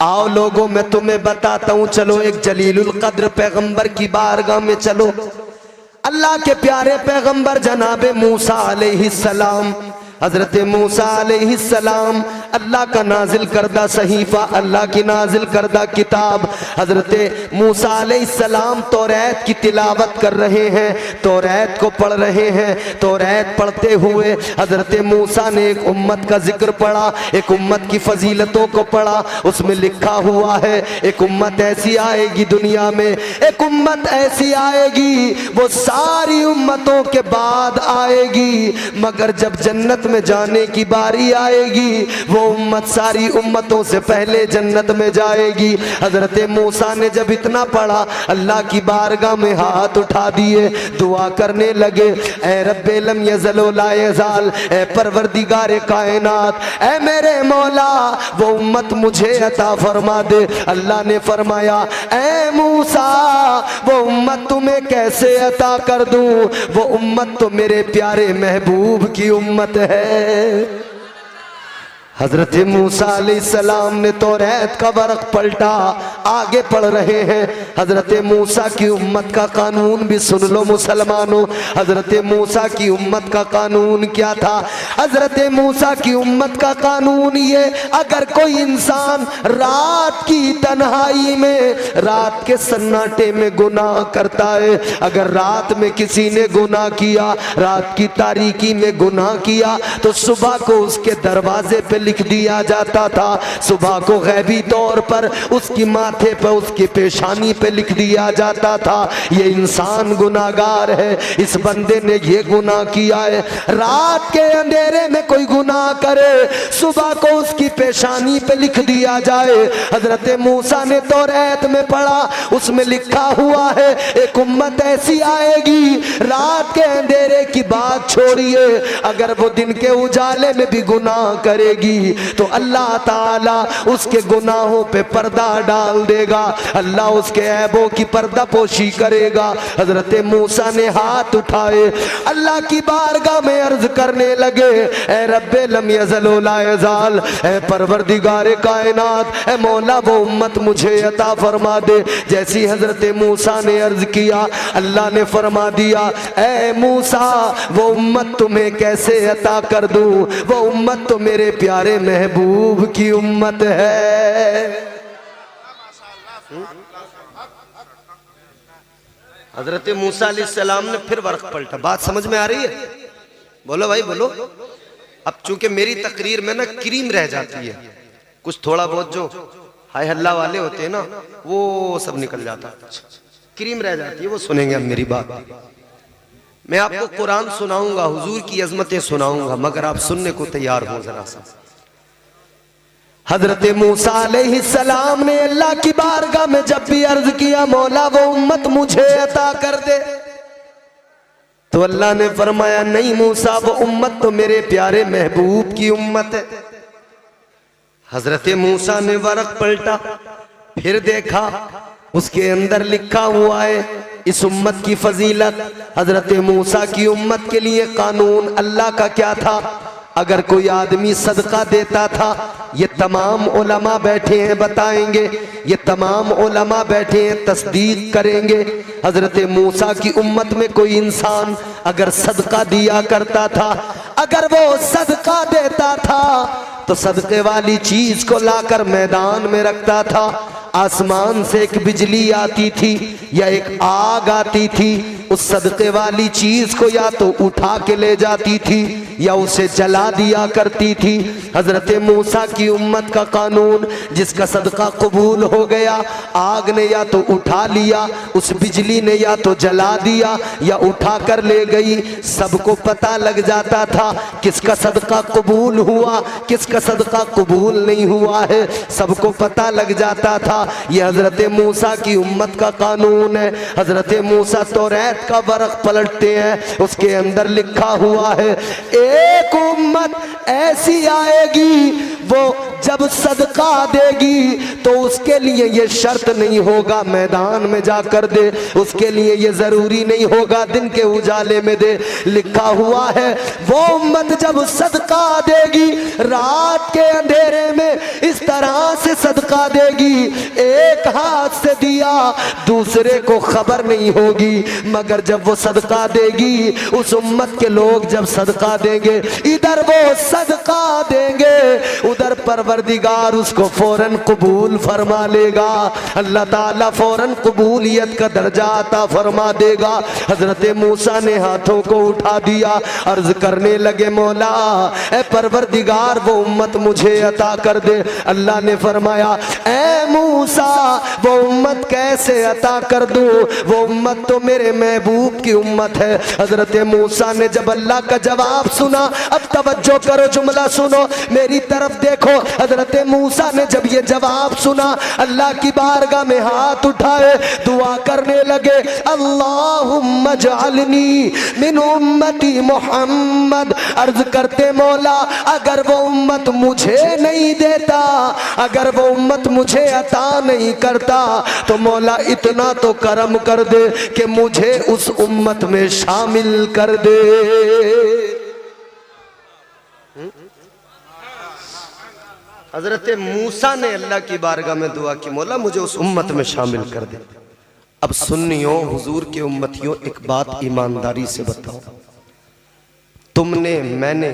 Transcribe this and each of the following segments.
आओ लोगों मैं तुम्हें बताता हूँ, चलो एक जलीलुल कद्र पैगंबर की बारगाह में चलो। अल्लाह के प्यारे पैगंबर जनाबे मूसा अलैहिस्सलाम, हजरत मूसा अलैहिस्सलाम अल्लाह का नाजिल करदा सहीफा, अल्लाह की नाजिल करदा किताब। हजरत मूसा अलैहिस्सलाम तौरात की तिलावत कर रहे हैं, तौरात को पढ़ रहे हैं। तौरात पढ़ते हुए हजरत मूसा ने एक उम्मत का जिक्र पढ़ा, एक उम्मत की फजीलतों को पढ़ा। उसमें लिखा हुआ है एक उम्मत ऐसी आएगी दुनिया में, एक उम्मत ऐसी आएगी वो सारी उम्मतों के बाद आएगी, मगर जब जन्नत में जाने की बारी आएगी वो उम्मत सारी उम्मतों से पहले जन्नत में जाएगी। हजरत मूसा ने जब इतना पढ़ा अल्लाह की बारगाह में हाथ उठा दिए, दुआ करने लगे, ए रब्बे लम यज़ल व ला यज़ाल, ए परवरदिगार कायनात, ए मेरे मौला वो उम्मत मुझे अता फरमा दे। अल्लाह ने फरमाया, ए मूसा वो उम्मत तुम्हें कैसे अता कर दूं, वो उम्मत तो मेरे प्यारे महबूब की उम्मत है। हजरत मूसा अलैहिस्सलाम ने तौरात का वर्क पलटा, आगे पढ़ रहे हैं। हजरत मूसा की उम्मत का कानून भी सुन लो मुसलमानों। हजरत मूसा की उम्मत का कानून क्या था? हजरत मूसा की उम्मत का कानून ये, अगर कोई इंसान रात की तन्हाई में, रात के सन्नाटे में गुनाह करता है, अगर रात में किसी ने गुनाह किया, रात की तारीकी में गुनाह किया, तो सुबह को उसके दरवाजे पे लिख दिया जाता था। सुबह को गैबी तौर पर उसकी माथे पर, उसकी पेशानी पे लिख दिया जाता था, ये इंसान गुनाहगार है, इस बंदे ने ये गुनाह किया है। रात के अंधेरे में कोई गुनाह करे, सुबह को उसकी पेशानी पे लिख दिया जाए। हजरत मूसा ने तौरात में पढ़ा, उसमें लिखा हुआ है एक उम्मत ऐसी आएगी, रात के अंधेरे की बात छोड़िए, अगर वो दिन के उजाले में भी गुनाह करेगी तो अल्लाह ताला उसके गुनाहों पे पर्दा डाल देगा, अल्लाह उसके ऐबों की पर्दा पोशी करेगा। हजरत मूसा ने हाथ उठाए, अल्लाह की बारगाह में अर्ज करने लगे, ए रब्बे लम यज़ल व ला यज़ाल, ए परवरदिगार कायनात, ए मौला वो उम्मत मुझे अता फरमा दे। जैसी हजरत मूसा ने अर्ज किया, अल्लाह ने फरमा दिया, ए मूसा वो उम्मत तुम्हें कैसे अता कर दूं, वो उम्मत तो मेरे प्यारे महबूब की उम्मत है। हजरत मूसा अलैहिस्सलाम ने फिर वर्क पलटा। बात समझ में आ रही है? बोलो भाई बोलो। अब चूंकि मेरी तकरीर में ना क्रीम रह जाती है, कुछ थोड़ा बहुत जो हाय हल्ला वाले होते हैं ना वो सब निकल जाता है, क्रीम रह जाती है, वो सुनेंगे अब मेरी बात। मैं आपको कुरान सुनाऊंगा, हुजूर की अजमतें सुनाऊंगा, मगर आप सुनने को तैयार हो जरा सा। हजरत मूसा अलैहिस्सलाम ने अल्लाह की बारगाह में जब भी अर्ज किया, मौला वो उम्मत मुझे अता कर दे, तो अल्लाह ने फरमाया, नहीं मूसा वो उम्मत तो मेरे प्यारे महबूब की उम्मत है। हजरत मूसा ने वर्क पलटा, फिर देखा उसके अंदर लिखा हुआ है इस उम्मत की फजीलत। हजरत मूसा की उम्मत के लिए कानून अल्लाह का क्या था? अगर कोई आदमी सदका देता था, ये तमाम उलमा बैठे हैं बताएंगे, ये तमाम उलमा बैठे हैं तस्दीक करेंगे। हजरत मूसा की उम्मत में कोई इंसान अगर सदका दिया करता था, अगर वो सदका देता था तो सदके वाली चीज को लाकर मैदान में रखता था, आसमान से एक बिजली आती थी या एक आग आती थी, उस सदके वाली चीज को या तो उठा के ले जाती थी या उसे जला दिया करती थी। हजरत मूसा की उम्मत का कानून, जिसका सदका कबूल हो गया, आग ने या तो उठा लिया, उस बिजली ने या तो जला दिया या उठा कर ले गई, सबको पता लग जाता था किसका सदका कबूल हुआ, किसका सदका कबूल नहीं हुआ है, सबको पता लग जाता था। यह हजरत मूसा की उम्मत का कानून है। हजरत मूसा तौरात का वर्क पलटते हैं, उसके अंदर लिखा हुआ है एक उम्मत ऐसी आएगी वो जब सदका देगी तो उसके उसके लिए ये शर्त नहीं होगा मैदान में जाकर दे, उसके लिए ये जरूरी नहीं होगा दिन के उजाले में दे। लिखा हुआ है वो उम्मत जब सदका देगी रात के अंधेरे में इस तरह से सदका देगी, एक हाथ से दिया दूसरे को खबर नहीं होगी, मगर जब वो सदका देगी उस उम्मत के लोग जब सदका देंगे, इधर वो सदका देंगे उधर परवरदिगार उसको फौरन कबूल फरमा लेगा। अल्लाह ताला फौरन कबूलियत का दर्जा अता फरमा देगा। हजरत मूसा ने हाथों को उठा दिया, अर्ज करने लगे मौला ए परवरदिगार वो उम्मत मुझे अता कर दे। अल्लाह ने फरमाया ए मूसा वो उम्मत कैसे अता कर दूं, वो उम्मत तो मेरे महबूब की उम्मत है। हजरत मूसा ने जब अल्लाह का जवाब सुना, अब तवज्जो करो जुमला सुनो मेरी तरफ देखो। हजरत मूसा ने जब ये जवाब सुना अल्लाह की बारगाह में हाथ उठाए दुआ करने लगे, अल्लाहुम्मा जअलनी मिन उम्मती मुहम्मद। अर्ज करते मौला अगर वो उम्मत मुझे नहीं देता, अगर वो उम्मत मुझे अता नहीं करता तो मौला इतना तो करम कर दे कि मुझे उस उम्मत में शामिल कर दे। हजरत मूसा ने अल्लाह की बारगाह में दुआ की, मौला मुझे उस उम्मत में शामिल कर दे। अब सुन्नियों हुजूर के उम्मतियों एक बात ईमानदारी से बताओ, तुमने मैंने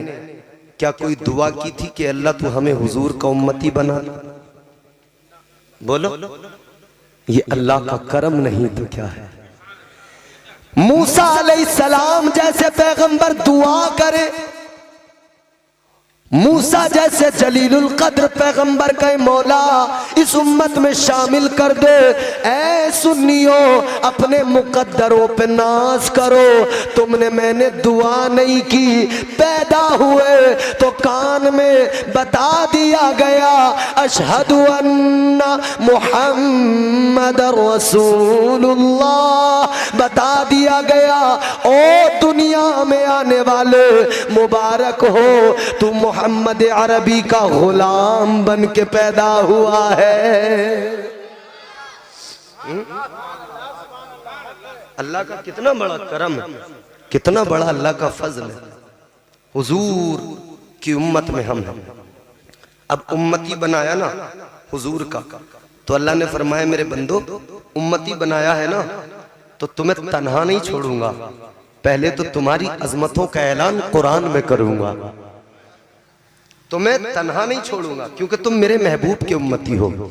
क्या कोई दुआ की थी कि अल्लाह तू हमें हुजूर का उम्मती बना दे? बोलो, ये अल्लाह का करम नहीं तो क्या है? मूसा अलैहिस्सलाम जैसे पैगंबर दुआ करे, मूसा जैसे जलीलुल कद्र पैगंबर का मौला इस उम्मत में शामिल कर दे। ऐ सुन्नियों अपने मुकद्दरों पे नाज करो, तुमने मैंने दुआ नहीं की, पैदा हुए तो कान में बता दिया गया अशहदु अन्ना मुहम्मद रसूलुल्लाह, बता दिया गया ओ दुनिया में आने वाले मुबारक हो तू मोहम्मद अरबी का गुलाम बन के पैदा हुआ है। अल्लाह का कितना बड़ा करम है, कितना बड़ा अल्लाह का फजल है। हुजूर की उम्मत में हम हैं। अब उम्मती बनाया ना हुजूर का, तो अल्लाह ने फरमाया मेरे बंदो उम्मती बनाया है ना तो तुम्हें तन्हा नहीं छोड़ूंगा, पहले तो तुम्हारी अजमतों का ऐलान कुरान में करूंगा, तुम्हें तन्हा नहीं छोड़ूंगा क्योंकि तुम मेरे महबूब की उम्मती हो।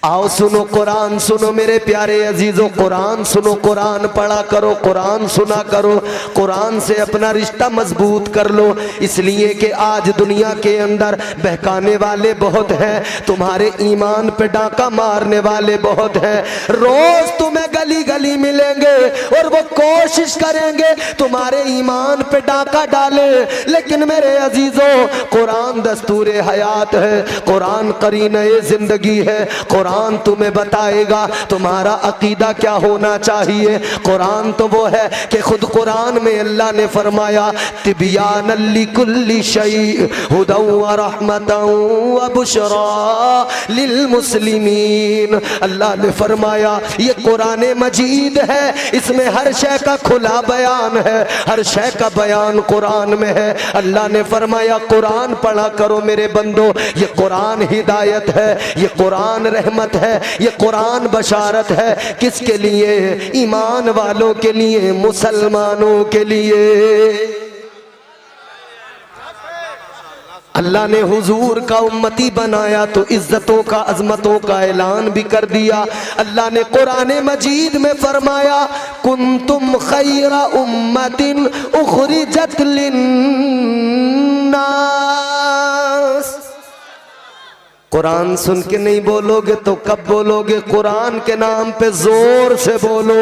आओ सुनो कुरान सुनो मेरे प्यारे अजीजों, कुरान सुनो, कुरान पढ़ा करो, कुरान सुना करो, कुरान से अपना रिश्ता मजबूत कर लो। इसलिए कि आज दुनिया के अंदर बहकाने वाले बहुत हैं, तुम्हारे ईमान पे डाका मारने वाले बहुत हैं। रोज तुम्हें गली गली मिलेंगे और वो कोशिश करेंगे तुम्हारे ईमान पे डाका डाले, लेकिन मेरे अजीजों कुरान दस्तूर हयात है, कुरान करीने जिंदगी है। कुरान तुम्हें बताएगा तुम्हारा अकीदा क्या होना चाहिए। कुरान तो वो है कि खुद कुरान में अल्लाह ने फरमाया तिबियान लिकुल्ली शै हुदन व रहमतन व बुशरा लिल मुस्लिमीन। अल्लाह ने फरमाया ये कुरान मजीद है, इसमें हर शय का खुला बयान है, हर शय का बयान कुरान में है। अल्लाह ने फरमाया कुरान पढ़ा करो मेरे बंदो, ये कुरान हिदायत है, ये कुरान रहमत है, ये कुरान बशारत है। किसके लिए? ईमान वालों के लिए, मुसलमानों के लिए। अल्लाह ने हुजूर का उम्मती बनाया तो इज्जतों का अजमतों का ऐलान भी कर दिया। अल्लाह ने कुरान मजीद में फरमाया कुंतुम खैरा उम्मतिन उखरिजत लिन्नास। कुरान सुन के नहीं बोलोगे तो कब बोलोगे? कुरान के नाम पे जोर से बोलो।